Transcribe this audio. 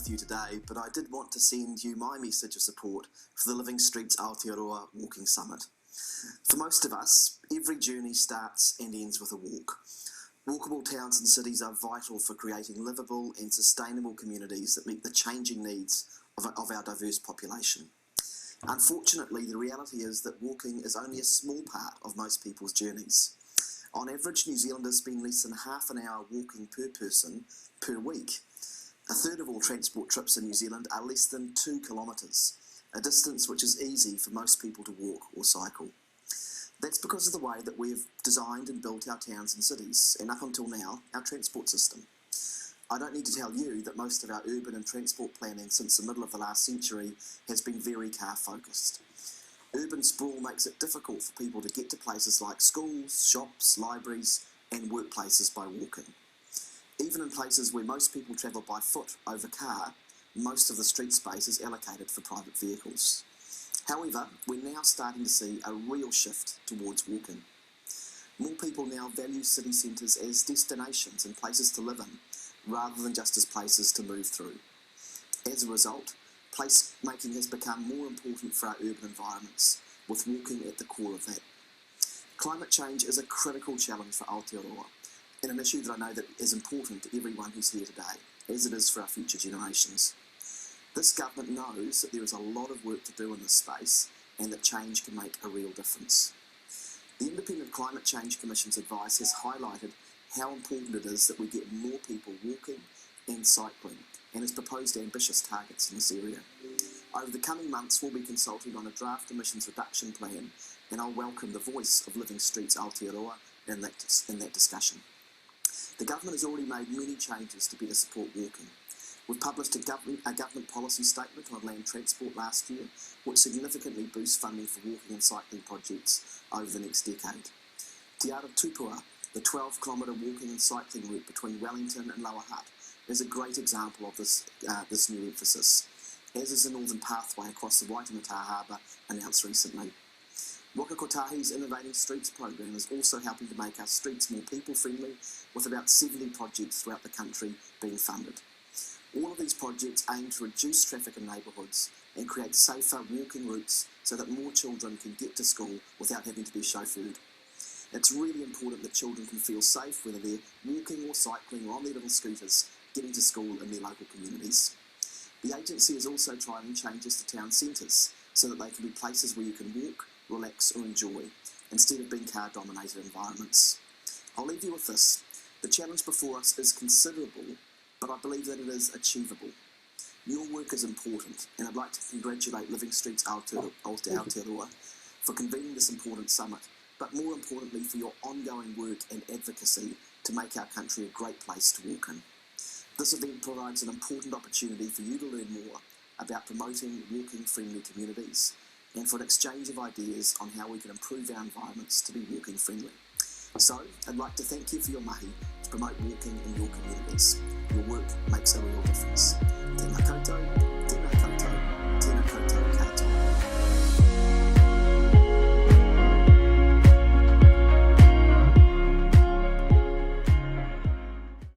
with you today, but I did want to send you my message of support for the Living Streets Aotearoa Walking Summit. For most of us, every journey starts and ends with a walk. Walkable towns and cities are vital for creating livable and sustainable communities that meet the changing needs of our diverse population. Unfortunately, the reality is that walking is only a small part of most people's journeys. On average, New Zealanders spend less than half an hour walking per person per week. A third of all transport trips in New Zealand are less than 2 kilometres, a distance which is easy for most people to walk or cycle. That's because of the way that we've designed and built our towns and cities, and up until now, our transport system. I don't need to tell you that most of our urban and transport planning since the middle of the last century has been very car-focused. Urban sprawl makes it difficult for people to get to places like schools, shops, libraries, and workplaces by walking. Even in places where most people travel by foot over car, most of the street space is allocated for private vehicles. However, we're now starting to see a real shift towards walking. More people now value city centres as destinations and places to live in, rather than just as places to move through. As a result, placemaking has become more important for our urban environments, with walking at the core of that. Climate change is a critical challenge for Aotearoa, and an issue that I know that is important to everyone who's here today, as it is for our future generations. This government knows that there is a lot of work to do in this space and that change can make a real difference. The Independent Climate Change Commission's advice has highlighted how important it is that we get more people walking and cycling, and has proposed ambitious targets in this area. Over the coming months, we'll be consulting on a draft emissions reduction plan, and I'll welcome the voice of Living Streets Aotearoa in that discussion. The government has already made many changes to better support walking. We've published a government policy statement on land transport last year, which significantly boosts funding for walking and cycling projects over the next decade. Te Aotearoa, the 12-kilometre walking and cycling route between Wellington and Lower Hutt, is a great example of this new emphasis, as is the Northern Pathway across the Waitemata Harbour announced recently. Waka Kotahi's Innovating Streets programme is also helping to make our streets more people-friendly, with about 70 projects throughout the country being funded. All of these projects aim to reduce traffic in neighbourhoods and create safer walking routes so that more children can get to school without having to be chauffeured. It's really important that children can feel safe whether they're walking or cycling or on their little scooters getting to school in their local communities. The agency is also trialling changes to town centres so that they can be places where you can walk, relax or enjoy, instead of being car-dominated environments. I'll leave you with this. The challenge before us is considerable, but I believe that it is achievable. Your work is important, and I'd like to congratulate Living Streets Aotearoa for convening this important summit, but more importantly for your ongoing work and advocacy to make our country a great place to walk in. This event provides an important opportunity for you to learn more about promoting walking-friendly communities and for an exchange of ideas on how we can improve our environments to be walking-friendly. So, I'd like to thank you for your mahi to promote walking in your communities. Your work makes a real difference. Tēnā koutou, tēnā koutou, tēnā koutou katoa.